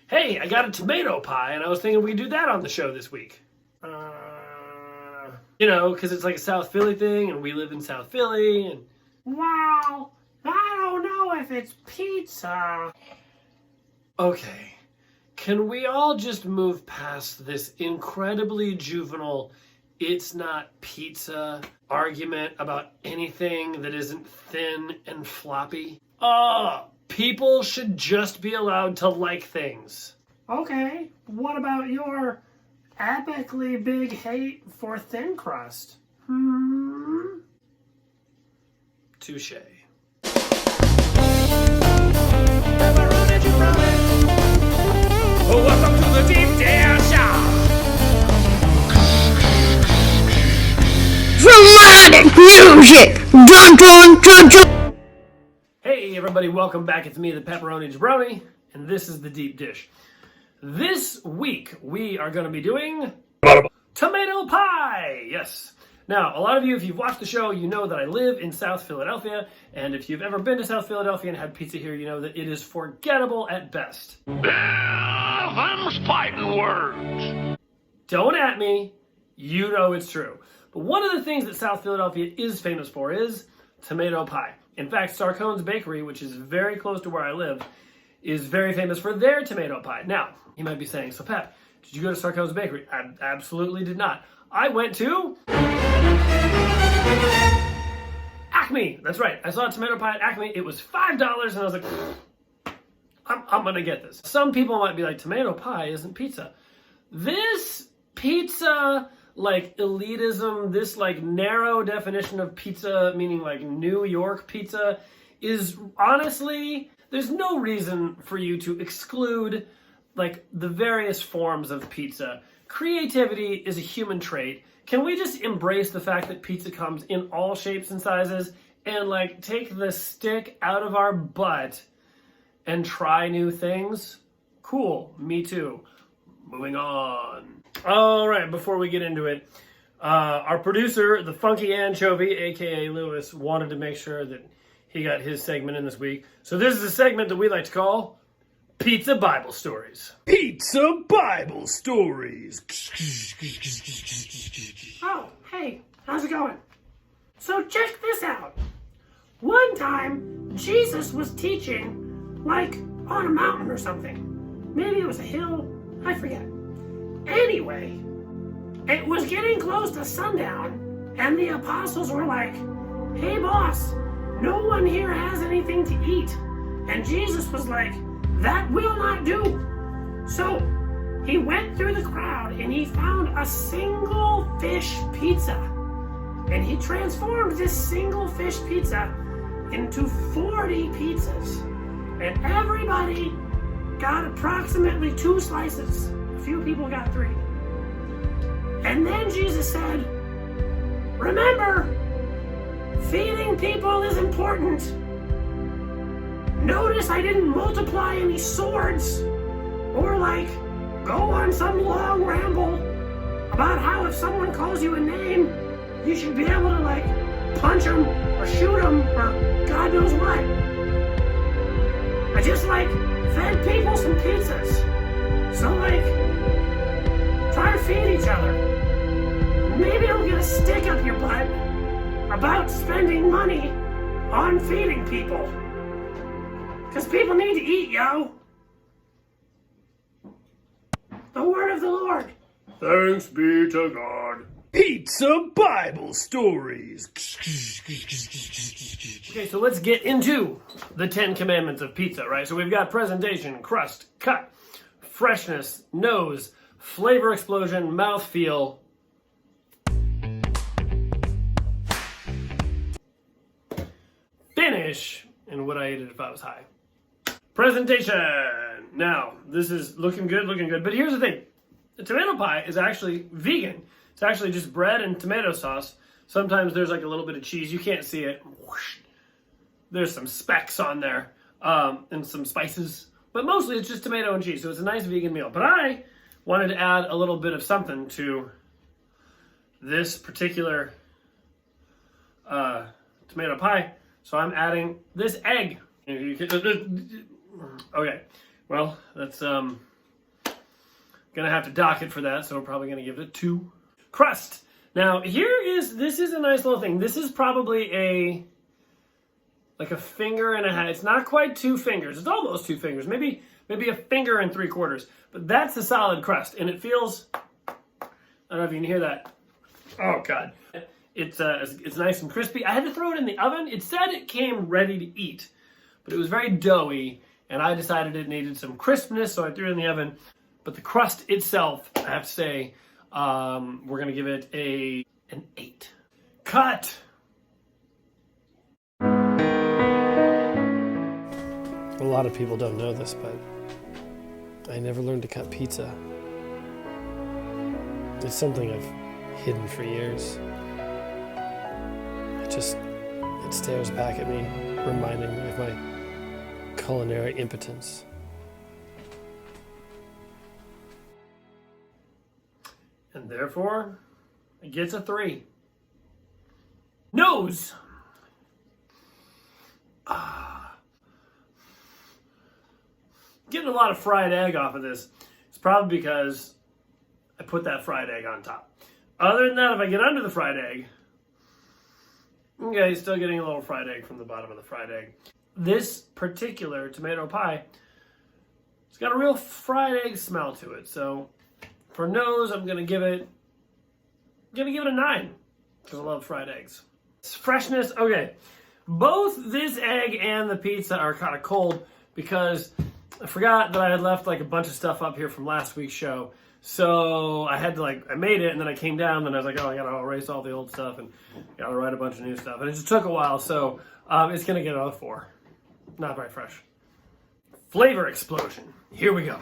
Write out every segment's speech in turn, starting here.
Hey, I got a tomato pie, and I was thinking we could do that on the show this week. Because it's like a South Philly thing, and we live in South Philly, and... Well, I don't know if it's pizza. Okay, can we all just move past this incredibly juvenile it's not pizza argument about anything that isn't thin and floppy? People should just be allowed to like things. Okay, what about your epically big hate for thin crust? Touche. Welcome to the Deep Dish Show. Dramatic music! Dun dun dun dun! Hey everybody, welcome back. It's me, the Pepperoni Jabroni, and this is the Deep Dish. This week we are going to be doing tomato pie. Yes. Now, a lot of you, if you've watched the show, you know that I live in South Philadelphia, and if you've ever been to South Philadelphia and had pizza here, you know that it is forgettable at best. Them's fighting words. Don't at me. You know it's true. But one of the things that South Philadelphia is famous for is tomato pie. In fact, Sarcone's Bakery, which is very close to where I live, is very famous for their tomato pie. Now, you might be saying, so Pep, did you go to Sarcone's Bakery? I absolutely did not. I went to Acme. That's right. I saw a tomato pie at Acme. It was $5, and I was like, I'm going to get this. Some people might be like, tomato pie isn't pizza. This pizza, like, elitism, this, like, narrow definition of pizza, meaning, like, New York pizza, is honestly, there's no reason for you to exclude, like, the various forms of pizza. Creativity is a human trait. Can we just embrace the fact that pizza comes in all shapes and sizes and, like, take the stick out of our butt and try new things? Cool, me too. Moving on. All right, before we get into it, our producer, the Funky Anchovy, aka Lewis, wanted to make sure that he got his segment in this week. So this is a segment that we like to call Pizza Bible Stories. Pizza Bible Stories. Oh, hey, how's it going? So check this out. One time, Jesus was teaching, like, on a mountain or something. Maybe it was a hill, I forget. Anyway, it was getting close to sundown, and the apostles were like, hey boss, no one here has anything to eat. And Jesus was like, that will not do. So he went through the crowd and he found a single fish pizza. And he transformed this single fish pizza into 40 pizzas. And everybody got approximately 2 slices. A few people got 3. And then Jesus said, remember, feeding people is important. Notice I didn't multiply any swords or, like, go on some long ramble about how if someone calls you a name, you should be able to, like, punch them or shoot them or God knows what. I just, like, fed people some pizzas. So, like, try to feed each other. Maybe don't get a stick up your butt about spending money on feeding people. Because people need to eat, yo. The word of the Lord. Thanks be to God. Pizza Bible Stories. Okay, so let's get into the 10 commandments of pizza, right? So we've got presentation, crust, cut, freshness, nose, flavor explosion, mouthfeel, finish, and would I eat it if I was high? Presentation. Now, this is looking good, but here's the thing. The tomato pie is actually vegan. It's actually just bread and tomato sauce. Sometimes there's like a little bit of cheese. You can't see it. Whoosh. There's some specks on there and some spices, but mostly it's just tomato and cheese. So it's a nice vegan meal. But I wanted to add a little bit of something to this particular tomato pie. So I'm adding this egg. Okay, well, that's Gonna have to dock it for that, so we're probably gonna give it a 2. Crust. Now this is a nice little thing. This is probably like a finger and a half. It's not quite 2 fingers. It's almost 2 fingers. Maybe a finger and 3/4. But that's a solid crust, and it feels. I don't know if you can hear that. Oh God, it's nice and crispy. I had to throw it in the oven. It said it came ready to eat, but it was very doughy, and I decided it needed some crispness, so I threw it in the oven. But the crust itself, I have to say, we're gonna give it an 8. Cut. A lot of people don't know this, but I never learned to cut pizza. It's something I've hidden for years. It stares back at me, reminding me of my culinary impotence. And therefore, it gets a 3. Nose! Getting a lot of fried egg off of this. It's probably because I put that fried egg on top. Other than that, if I get under the fried egg, okay, still getting a little fried egg from the bottom of the fried egg. This particular tomato pie, it's got a real fried egg smell to it. So for nose, I'm gonna give it a 9 because I love fried eggs. It's freshness, okay. Both this egg and the pizza are kind of cold because I forgot that I had left like a bunch of stuff up here from last week's show. So I had to I made it and then I came down and I was like, oh, I gotta erase all the old stuff and gotta write a bunch of new stuff. And it just took a while, so it's gonna get a 4. Not very fresh. Flavor explosion. Here we go.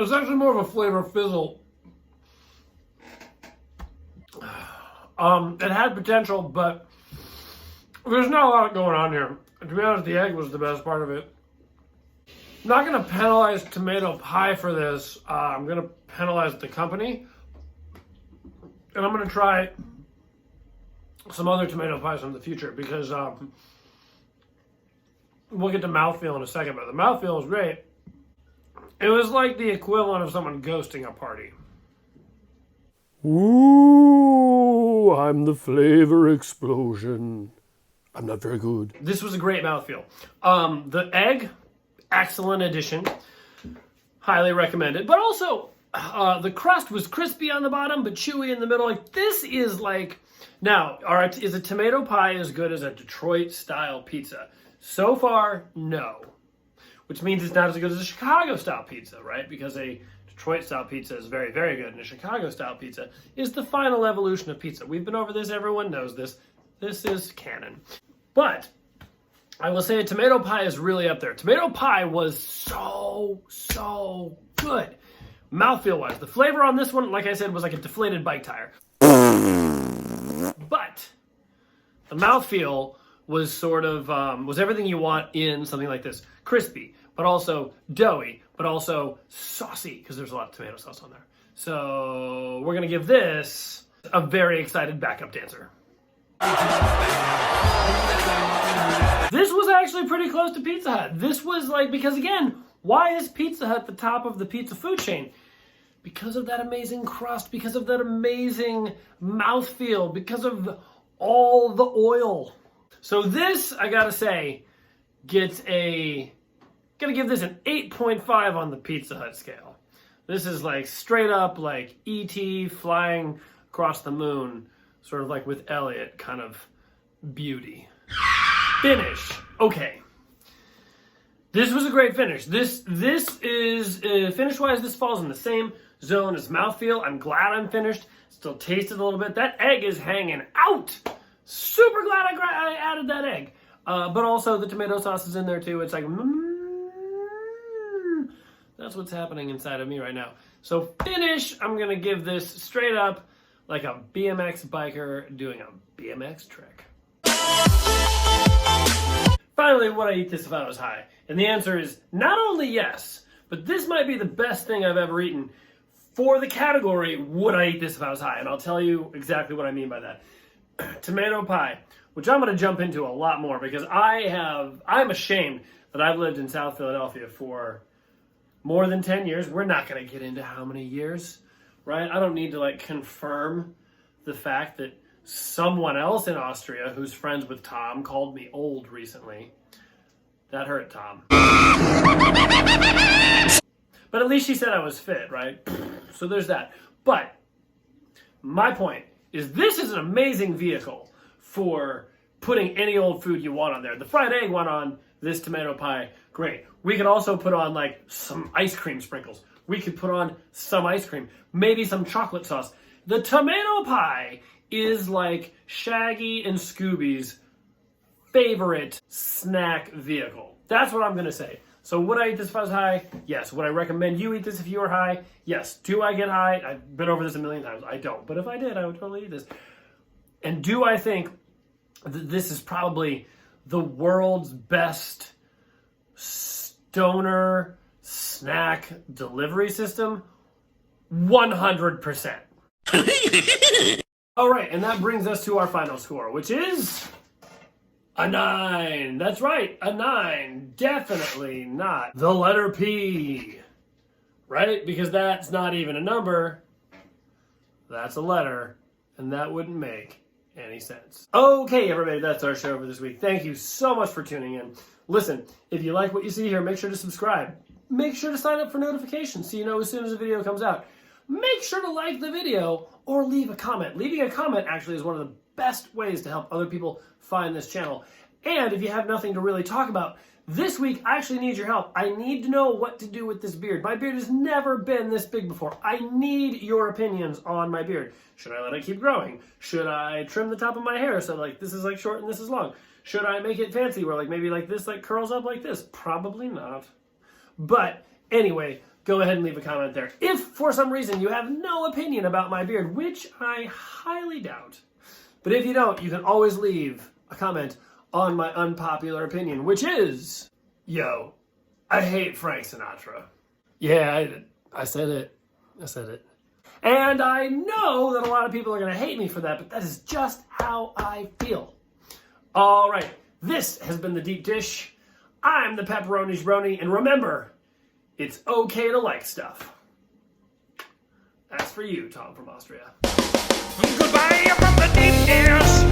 It's actually more of a flavor fizzle. It had potential, but there's not a lot going on here. To be honest, the egg was the best part of it. I'm not going to penalize tomato pie for this. I'm going to penalize the company. And I'm going to try some other tomato pies in the future because we'll get to mouthfeel in a second, but the mouthfeel is great. It was like the equivalent of someone ghosting a party. Ooh, I'm the flavor explosion. I'm not very good. This was a great mouthfeel. The egg, excellent addition. Highly recommended. But also, the crust was crispy on the bottom, but chewy in the middle. This is now, is a tomato pie as good as a Detroit-style pizza? So far, no. Which means it's not as good as a Chicago-style pizza, right? Because a Detroit-style pizza is very, very good, and a Chicago-style pizza is the final evolution of pizza. We've been over this. Everyone knows this. This is canon. But I will say a tomato pie is really up there. Tomato pie was so good. Mouthfeel-wise. The flavor on this one, like I said, was like a deflated bike tire. But the mouthfeel was sort of, was everything you want in something like this. Crispy, but also doughy, but also saucy, because there's a lot of tomato sauce on there. So we're going to give this a very excited backup dancer. This was actually pretty close to Pizza Hut. This was because again, why is Pizza Hut the top of the pizza food chain? Because of that amazing crust, because of that amazing mouthfeel, because of all the oil. So this, I gotta say, gets gonna give this an 8.5 on the Pizza Hut scale. This is like straight up like E.T. flying across the moon, sort of like with Elliot kind of beauty. Finish. Okay. This was a great finish. This is, finish-wise, this falls in the same zone as mouthfeel. I'm glad I'm finished. Still tasted a little bit. That egg is hanging out. Super glad I added that egg. But also the tomato sauce is in there too. It's like, that's what's happening inside of me right now. So finish, I'm going to give this straight up like a BMX biker doing a BMX trick. Finally, would I eat this if I was high? And the answer is not only yes, but this might be the best thing I've ever eaten for the category, would I eat this if I was high? And I'll tell you exactly what I mean by that. Tomato pie, which I'm going to jump into a lot more because I'm ashamed that I've lived in South Philadelphia for more than 10 years. We're not going to get into how many years, right? I don't need to like confirm the fact that someone else in Austria who's friends with Tom called me old recently. That hurt, Tom. But at least she said I was fit, right? So there's that. But my point is this is an amazing vehicle for putting any old food you want on there. The fried egg went on this tomato pie. Great. We could also put on like some ice cream sprinkles. We could put on some ice cream, maybe some chocolate sauce. The tomato pie is like Shaggy and Scooby's favorite snack vehicle. That's what I'm going to say. So would I eat this if I was high? Yes. Would I recommend you eat this if you were high? Yes. Do I get high? I've been over this a million times. I don't. But if I did, I would totally eat this. And do I think that this is probably the world's best stoner snack delivery system? 100%. All right, and that brings us to our final score, which is a 9. That's right, a 9. Definitely not the letter P, right? Because that's not even a number. That's a letter, and that wouldn't make any sense. Okay, everybody, that's our show for this week. Thank you so much for tuning in. Listen, if you like what you see here, make sure to subscribe. Make sure to sign up for notifications so you know as soon as a video comes out. Make sure to like the video or leave a comment. Leaving a comment actually is one of the best ways to help other people find this channel. And if you have nothing to really talk about, this week I actually need your help. I need to know what to do with this beard. My beard has never been this big before. I need your opinions on my beard. Should I let it keep growing? Should I trim the top of my hair so like this is like short and this is long? Should I make it fancy where like maybe like this like curls up like this? Probably not. But anyway, go ahead and leave a comment there. If for some reason you have no opinion about my beard, which I highly doubt, but if you don't, you can always leave a comment on my unpopular opinion, which is, yo, I hate Frank Sinatra. Yeah, I said it. I said it. And I know that a lot of people are going to hate me for that, but that is just how I feel. All right, this has been The Deep Dish. I'm the Pepperoni Jabroni, and remember, it's okay to like stuff. That's for you, Tom from Austria. Goodbye from the deep dish.